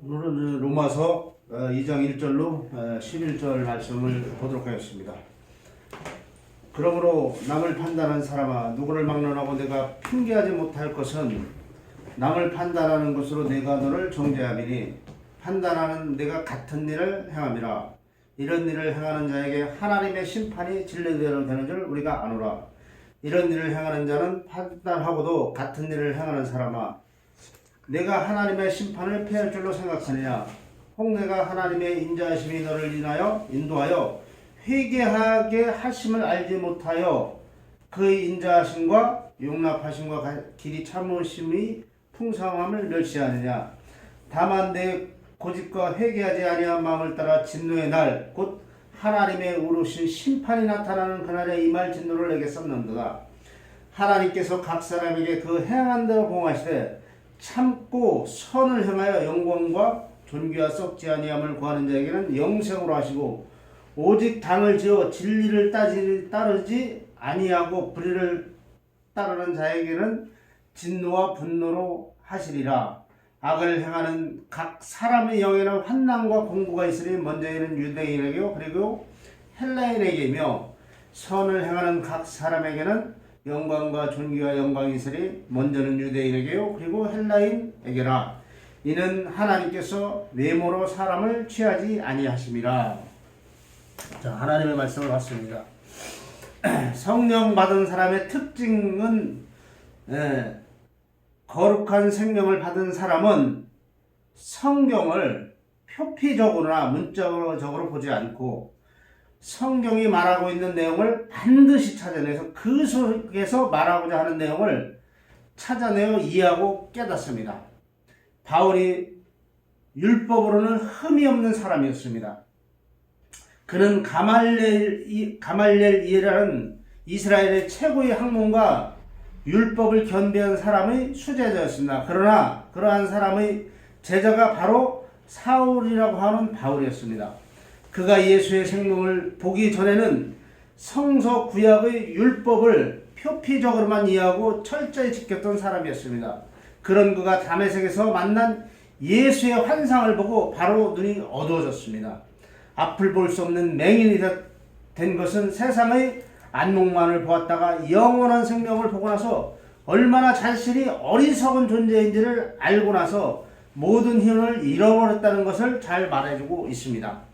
오늘은 로마서 2장 1절로 11절 말씀을 보도록 하겠습니다. 그러므로 남을 판단하는 사람아, 누구를 막론하고 내가 핑계하지 못할 것은 남을 판단하는 것으로 내가 너를 정죄함이니 판단하는 내가 같은 일을 행함이라. 이런 일을 행하는 자에게 하나님의 심판이 진리대로 되는 줄 우리가 아노라. 이런 일을 행하는 자는 판단하고도 같은 일을 행하는 사람아, 내가 하나님의 심판을 피할 줄로 생각하느냐? 혹 내가 하나님의 인자하심이 너를 인도하여 회개하게 하심을 알지 못하여 그의 인자하심과 용납하심과 길이 참으심이 풍성함을 멸시하느냐? 다만 내 고집과 회개하지 아니한 마음을 따라 진노의 날, 곧 하나님의 우르신 심판이 나타나는 그날에 임할 진노를 내게 쏟는도다. 하나님께서 각 사람에게 그 행한 대로 봉하시되 참고 선을 행하여 영광과 존귀와 썩지 아니함을 구하는 자에게는 영생으로 하시고, 오직 당을 지어 진리를 따르지 아니하고 불의를 따르는 자에게는 진노와 분노로 하시리라. 악을 행하는 각 사람의 영에는 환난과 공고가 있으니 먼저에는 유대인에게요 그리고 헬라인에게며, 선을 행하는 각 사람에게는 영광과 존귀와 영광이 있으리 먼저는 유대인에게요 그리고 헬라인에게라. 이는 하나님께서 외모로 사람을 취하지 아니하심이라. 자, 하나님의 말씀을 봤습니다. 성령 받은 사람의 특징은 거룩한 생명을 받은 사람은 성경을 표피적으로나 문자적으로 보지 않고 성경이 말하고 있는 내용을 반드시 찾아내서 그 속에서 말하고자 하는 내용을 찾아내어 이해하고 깨닫습니다. 바울이 율법으로는 흠이 없는 사람이었습니다. 그는 가말렐이라는 이스라엘의 최고의 학문과 율법을 겸비한 사람의 수제자였습니다. 그러나 그러한 사람의 제자가 바로 사울이라고 하는 바울이었습니다. 그가 예수의 생명을 보기 전에는 성서 구약의 율법을 표피적으로만 이해하고 철저히 지켰던 사람이었습니다. 그런 그가 다메섹에서 만난 예수의 환상을 보고 바로 눈이 어두워졌습니다. 앞을 볼 수 없는 맹인이 된 것은 세상의 안목만을 보았다가 영원한 생명을 보고 나서 얼마나 자신이 어리석은 존재인지를 알고 나서 모든 힘을 잃어버렸다는 것을 잘 말해주고 있습니다.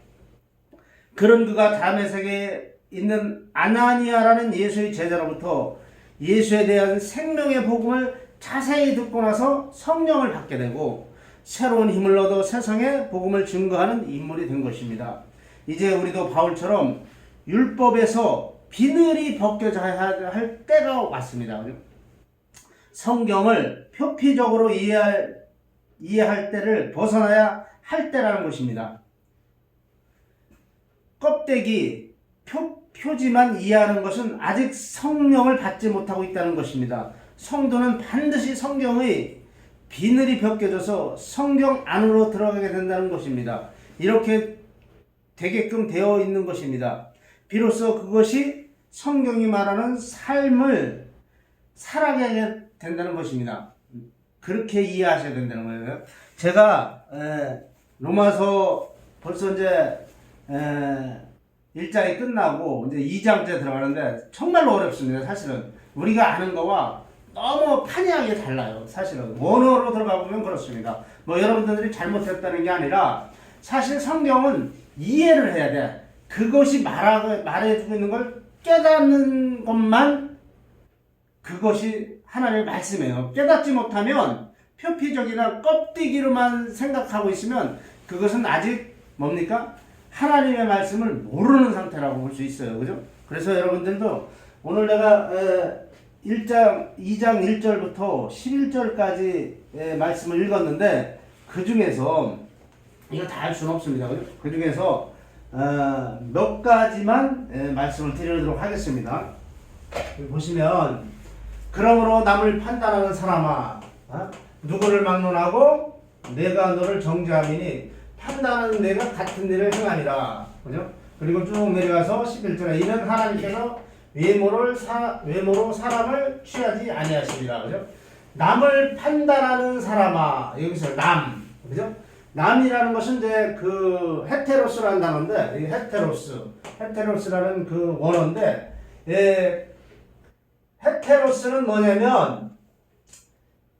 그런 그가 다메섹에 있는 아나니아라는 예수의 제자로부터 예수에 대한 생명의 복음을 자세히 듣고 나서 성령을 받게 되고 새로운 힘을 얻어 세상에 복음을 증거하는 인물이 된 것입니다. 이제 우리도 바울처럼 율법에서 비늘이 벗겨져야 할 때가 왔습니다. 성경을 표피적으로 이해할 때를 벗어나야 할 때라는 것입니다. 껍데기, 표지만 이해하는 것은 아직 성령을 받지 못하고 있다는 것입니다. 성도는 반드시 성경의 비늘이 벗겨져서 성경 안으로 들어가게 된다는 것입니다. 이렇게 되게끔 되어 있는 것입니다. 비로소 그것이 성경이 말하는 삶을 살아가게 된다는 것입니다. 그렇게 이해하셔야 된다는 거예요. 제가 로마서 벌써 이제 1장이 끝나고 이제 2장째 들어가는데 정말로 어렵습니다. 사실은 우리가 아는 거와 너무 판이하게 달라요. 사실은 원어로 들어가 보면 그렇습니다. 뭐 여러분들이 잘못했다는 게 아니라 사실 성경은 이해를 해야 돼. 그것이 말해주고 있는 걸 깨닫는 것만 그것이 하나님의 말씀이에요. 깨닫지 못하면 표피적이나 껍데기로만 생각하고 있으면 그것은 아직 뭡니까? 하나님의 말씀을 모르는 상태라고 볼 수 있어요. 그죠? 그래서 여러분들도 오늘 내가 2장 1절부터 11절까지 말씀을 읽었는데 그 중에서 이거 다 할 수는 없습니다. 그죠? 그 중에서 몇 가지만 말씀을 드리도록 하겠습니다. 여기 보시면 그러므로 남을 판단하는 사람아, 누구를 막론하고 내가 너를 정죄함이니 판단하는 내가 같은 일을 행하니라. 그죠? 그리고 쭉 내려가서 11절에 이는 하나님께서 외모로 사람을 취하지 아니하시리라. 그죠? 남을 판단하는 사람아, 여기서 남, 그죠? 남이라는 것은 이제 그 헤테로스라는 단어인데, 이 헤테로스라는 그 원어인데, 헤테로스는 뭐냐면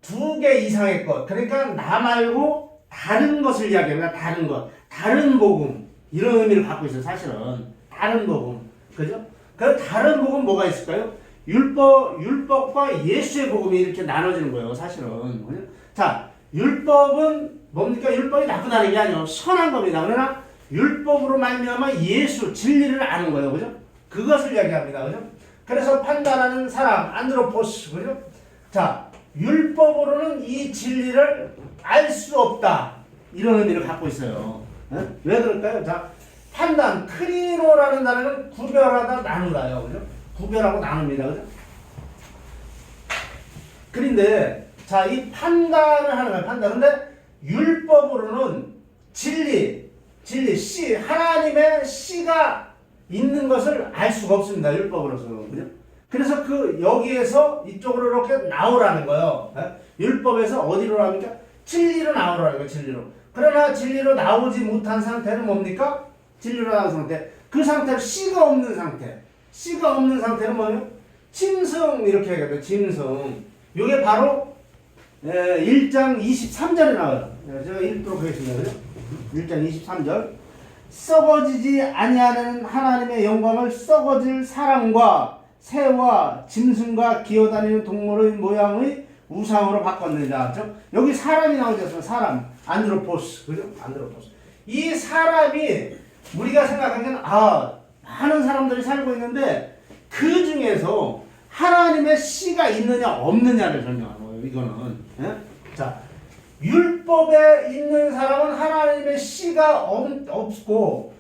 두 개 이상의 것. 그러니까 나 말고 다른 것을 이야기합니다. 다른 것, 다른 복음 이런 의미를 갖고 있어요. 사실은 다른 복음, 그죠? 그 다른 복음 뭐가 있을까요? 율법과 예수의 복음이 이렇게 나눠지는 거예요. 사실은. 그죠? 자, 율법은 뭡니까? 율법이 나쁘다는 게 아니에요. 선한 겁니다. 그러나 율법으로 말미암아 예수 진리를 아는 거예요. 그죠? 그것을 이야기합니다. 그죠? 그래서 판단하는 사람 안드로포스. 그죠? 자, 율법으로는 이 진리를 알 수 없다. 이런 의미를 갖고 있어요. 네? 왜 그럴까요? 자, 판단, 크리노라는 단어는 구별하다, 나누다요. 그죠? 구별하고 나눕니다. 그죠? 그런데, 자, 이 판단을 하는 거예요. 판단. 근데, 율법으로는 진리, 씨, 하나님의 씨가 있는 것을 알 수가 없습니다. 율법으로서는. 그죠? 그래서 여기에서 이쪽으로 이렇게 나오라는 거예요. 네? 율법에서 어디로 나옵니까? 진리로 나오라는 거예요. 진리로. 그러나 진리로 나오지 못한 상태는 뭡니까? 진리로 나온 상태. 그 상태는 씨가 없는 상태. 씨가 없는 상태는 뭐예요? 짐승 이렇게 얘기해요. 짐승. 이게 바로 1장 23절에 나와요. 제가 읽도록 하겠습니다. 1장 23절. 썩어지지 아니하는 하나님의 영광을 썩어질 사람과 새와 짐승과 기어다니는 동물의 모양의 우상으로 바꿨느니라. 여기 사람이 나오죠. 사람. 안드로포스. 그죠? 안드로포스. 이 사람이 우리가 생각하기에는 많은 사람들이 살고 있는데 그 중에서 하나님의 씨가 있느냐 없느냐를 설명하는 거예요. 이거는. 예? 자, 율법에 있는 사람은 하나님의 씨가 없고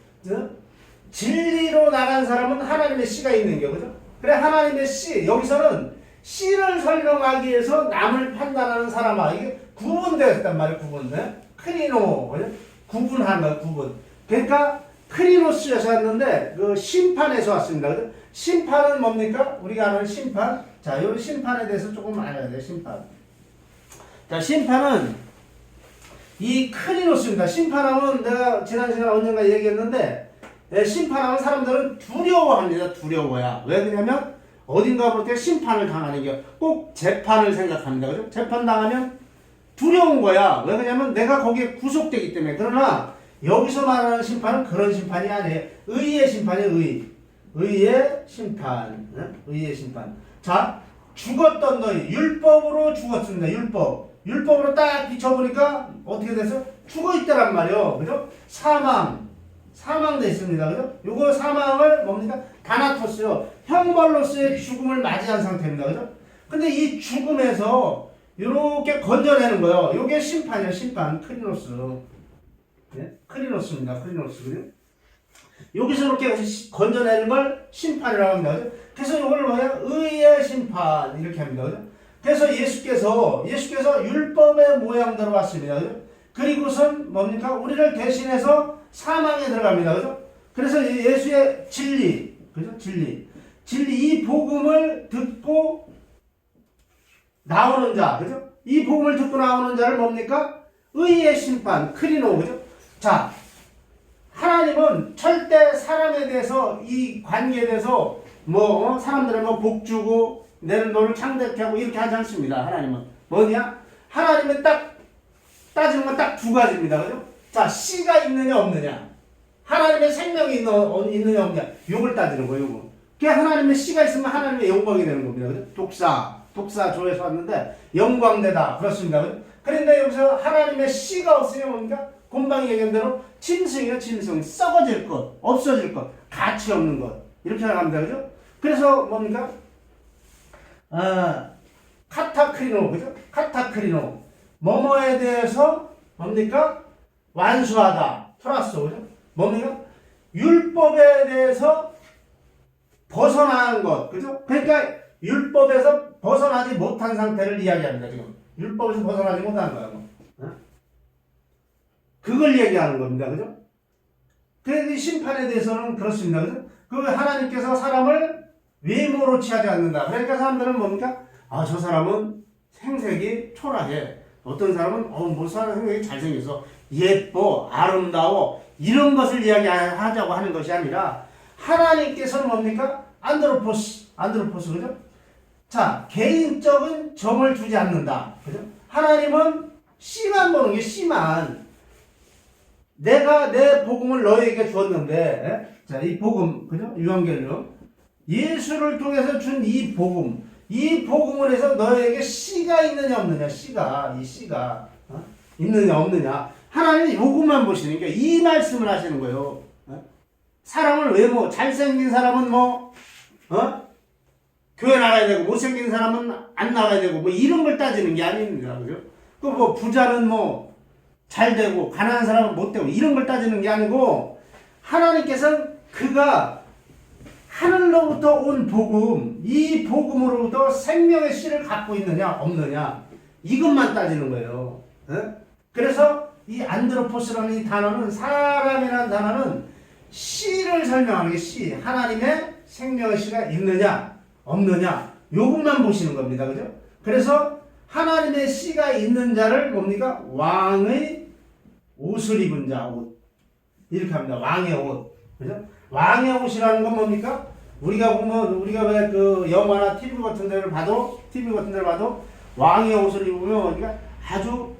진리로 나간 사람은 하나님의 씨가 있는 게 그죠? 그래 하나님의 씨 여기서는 씨를 설명하기 위해서 남을 판단하는 사람아 이게 구분되었단 말이에요. 구분돼. 크리노 그죠? 구분한 거예요. 구분. 그러니까 크리노스에서 왔는데 그 심판에서 왔습니다. 그죠? 심판은 뭡니까? 우리가 아는 심판. 자, 이 심판에 대해서 조금 알아야 돼요. 심판. 자, 심판은 이 크리노스입니다. 심판하면 내가 지난 시간에 언젠가 얘기했는데 심판하면 사람들은 두려워합니다. 두려워야. 왜 그러냐면 어딘가 볼 때 심판을 당하는 게 꼭 재판을 생각합니다. 그죠? 재판 당하면 두려운 거야. 왜 그러냐면 내가 거기에 구속되기 때문에. 그러나 여기서 말하는 심판은 그런 심판이 아니에요. 의의 심판이에요. 의의 심판. 의의 심판. 자, 죽었던 너희 율법으로 죽었습니다. 율법으로 딱 비춰보니까 어떻게 돼서 죽어있다란 말이요. 그죠? 사망돼 있습니다. 그죠? 요거 사망을 뭡니까? 다나토스요. 형벌로서의 죽음을 맞이한 상태입니다. 그죠? 근데 이 죽음에서 요렇게 건져내는 거예요. 요게 심판이에요. 심판. 크리노스. 네? 크리노스입니다. 크리노스. 그죠? 여기서 이렇게 건져내는 걸 심판이라고 합니다. 그죠? 그래서 요걸 뭐예요? 의의 심판. 이렇게 합니다. 그죠? 그래서 예수께서 율법의 모양대로 왔습니다. 그죠? 그리고선 뭡니까? 우리를 대신해서 사망에 들어갑니다. 그죠? 그래서 예수의 진리, 그죠? 진리, 이 복음을 듣고 나오는 자, 그죠? 이 복음을 듣고 나오는 자를 뭡니까? 의의 심판, 크리노, 그죠? 자, 하나님은 절대 사람에 대해서 이 관계에 대해서 사람들은 복 주고 내는 너를 창대케 하고 이렇게 하지 않습니다. 하나님은 뭐냐? 하나님은 딱 따지는 건 딱 두 가지입니다. 그죠? 자, 씨가 있느냐 없느냐. 하나님의 생명이 있느냐 없느냐. 요걸 따지는 거예요. 요거. 그게 하나님의 씨가 있으면 하나님의 영광이 되는 겁니다. 그죠? 독사 조에서 왔는데 영광되다. 그렇습니다. 그죠? 그런데 여기서 하나님의 씨가 없으면 뭡니까? 곰방이 얘기한 대로 짐승이요. 짐승. 썩어질 것, 없어질 것, 가치 없는 것. 이렇게 생각합니다. 그죠? 그래서 뭡니까? 카타크리노. 그죠? 카타크리노. 뭐뭐에 대해서 뭡니까? 완수하다. 플러스. 그죠? 뭡니까? 율법에 대해서 벗어난 것. 그죠? 그러니까 율법에서 벗어나지 못한 상태를 이야기합니다. 지금. 율법에서 벗어나지 못한 거예요. 그걸 얘기하는 겁니다. 그죠? 그래서 이 심판에 대해서는 그렇습니다. 그죠? 그 하나님께서 사람을 외모로 취하지 않는다. 그러니까 사람들은 뭡니까? 저 사람은 생색이 초라해. 어떤 사람은 뭐 사람이 잘생겨서 예뻐, 아름다워 이런 것을 이야기하자고 하는 것이 아니라 하나님께서는 뭡니까? 안드로포스 그죠? 자, 개인적인 정을 주지 않는다. 그죠? 하나님은 씨만 보는 게 씨만. 내가 내 복음을 너에게 주었는데, 자, 이 복음, 그죠? 유한계명. 예수를 통해서 준 이 복음을 해서 너에게 씨가 있느냐 없느냐, 씨가 있느냐 없느냐. 하나님이 요것만 보시는 게 이 말씀을 하시는 거예요. 사람을 외모, 잘생긴 사람은 교회 나가야 되고, 못생긴 사람은 안 나가야 되고, 이런 걸 따지는 게 아닙니다. 그죠? 그 부자는 잘 되고, 가난한 사람은 못 되고, 이런 걸 따지는 게 아니고, 하나님께서는 그가 하늘로부터 온 복음, 이 복음으로부터 생명의 씨를 갖고 있느냐, 없느냐, 이것만 따지는 거예요. 그래서 이 안드로포스라는 이 단어는, 사람이라는 단어는 씨를 설명하는 게 씨, 하나님의 생명의 씨가 있느냐, 없느냐, 요것만 보시는 겁니다. 그죠? 그래서 하나님의 씨가 있는 자를 뭡니까? 왕의 옷을 입은 자, 옷. 이렇게 합니다. 왕의 옷. 그죠? 왕의 옷이라는 건 뭡니까? 우리가 왜 그 영화나 TV 같은 데를 봐도 왕의 옷을 입으면 우리가 아주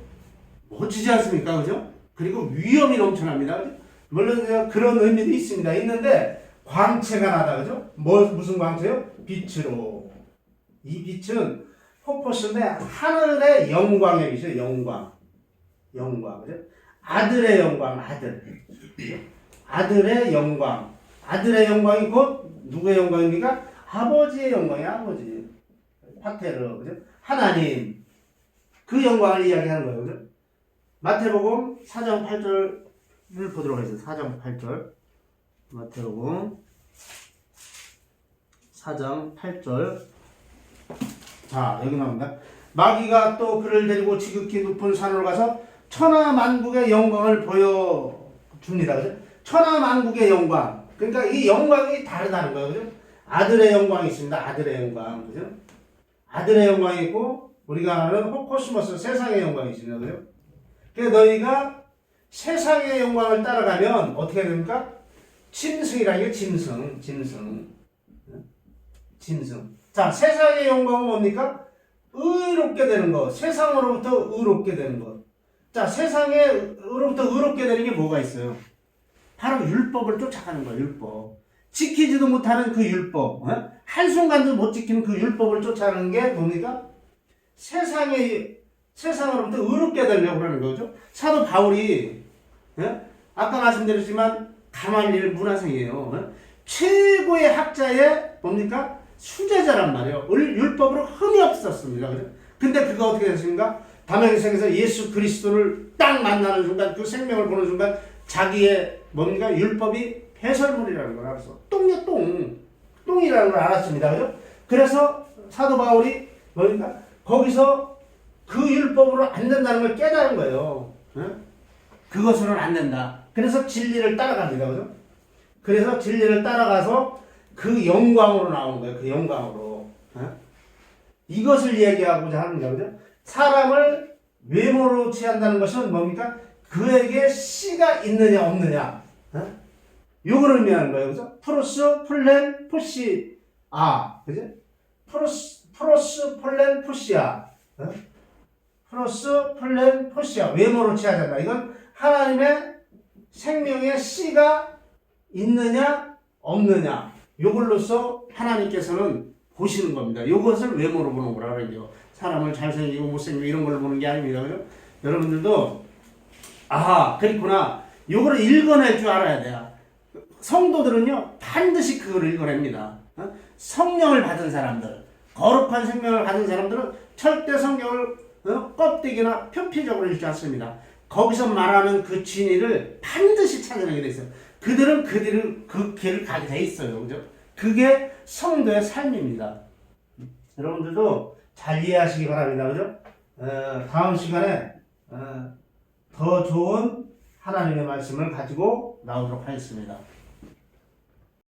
멋지지 않습니까? 그죠? 그리고 위험이 넘쳐납니다. 그죠? 물론 그런 의미도 있습니다. 있는데 광채가 나다. 그죠? 무슨 광채요? 빛으로. 이 빛은 포포스인데 하늘의 영광의 빛이에요. 영광. 그죠? 아들의 영광, 아들. 그죠? 아들의 영광. 아들의 영광이 곧 누구의 영광입니까? 아버지의 영광이에요. 아버지. 파테르. 그죠? 하나님. 그 영광을 이야기하는 거예요. 그죠? 마태복음 4장 8절을 보도록 하겠습니다. 4장 8절. 마태복음 4장 8절. 자, 여기 나옵니다. 마귀가 또 그를 데리고 지극히 높은 산으로 가서 천하만국의 영광을 보여줍니다. 그죠? 천하만국의 영광. 그러니까 이 영광이 다르다는 거예요. 그죠? 아들의 영광이 있습니다. 아들의 영광. 그죠? 아들의 영광이 있고, 우리가 아는 호코스모스, 세상의 영광이 있습니다. 그죠? 그래서 너희가 세상의 영광을 따라가면 어떻게 됩니까? 짐승이라는 게 짐승. 자, 세상의 영광은 뭡니까? 의롭게 되는 것. 세상으로부터 의롭게 되는 것. 자, 세상으로부터 의롭게 되는 게 뭐가 있어요? 바로 율법을 쫓아가는 거예요. 율법. 지키지도 못하는 그 율법. 한순간도 못 지키는 그 율법을 쫓아가는 게 뭡니까? 세상으로부터 의롭게 되려고 하는 거죠. 사도 바울이 아까 말씀드렸지만 가말리엘 문화생이에요. 최고의 학자의 뭡니까? 수제자란 말이에요. 율법으로 흠이 없었습니다. 근데 그가 어떻게 됐습니까? 다메섹에서 예수 그리스도를 딱 만나는 순간, 그 생명을 보는 순간 자기의 뭡니까? 율법이 배설물이라는 걸 알았어. 똥이라는 걸 알았습니다. 그죠? 그래서 사도 바울이 뭡니까? 거기서 그 율법으로 안 된다는 걸 깨달은 거예요. 그것으로는 안 된다. 그래서 진리를 따라갑니다. 그죠? 그래서 진리를 따라가서 그 영광으로 나오는 거예요. 그 영광으로. 이것을 얘기하고자 하는 거죠. 사람을 외모로 취한다는 것은 뭡니까? 그에게 씨가 있느냐 없느냐. 요걸 의미하는 거예요. 그죠? 프로스, 폴렌, 포시아. 그죠? 프로스, 폴렌, 포시아. 프로스, 폴렌, 포시아. 외모로 취하지 않는다. 이건 하나님의 생명의 씨가 있느냐 없느냐. 요걸로써 하나님께서는 보시는 겁니다. 이것을 외모로 보는 거라 그러죠. 사람을 잘생기고 못생기고 이런 걸로 보는 게 아닙니다. 그죠? 여러분들도 그렇구나. 요거를 읽어낼 줄 알아야 돼요. 성도들은요 반드시 그걸 읽어냅니다. 성령을 받은 사람들, 거룩한 생명을 받은 사람들은 절대 성경을 껍데기나 표피적으로 읽지 않습니다. 거기서 말하는 그 진리를 반드시 찾아내게 돼 있어요. 그들은 그 길을 가게 돼 있어요. 그죠? 그게 성도의 삶입니다. 여러분들도 잘 이해하시기 바랍니다. 그죠? 다음 시간에 더 좋은 하나님의 말씀을 가지고 나오도록 하겠습니다.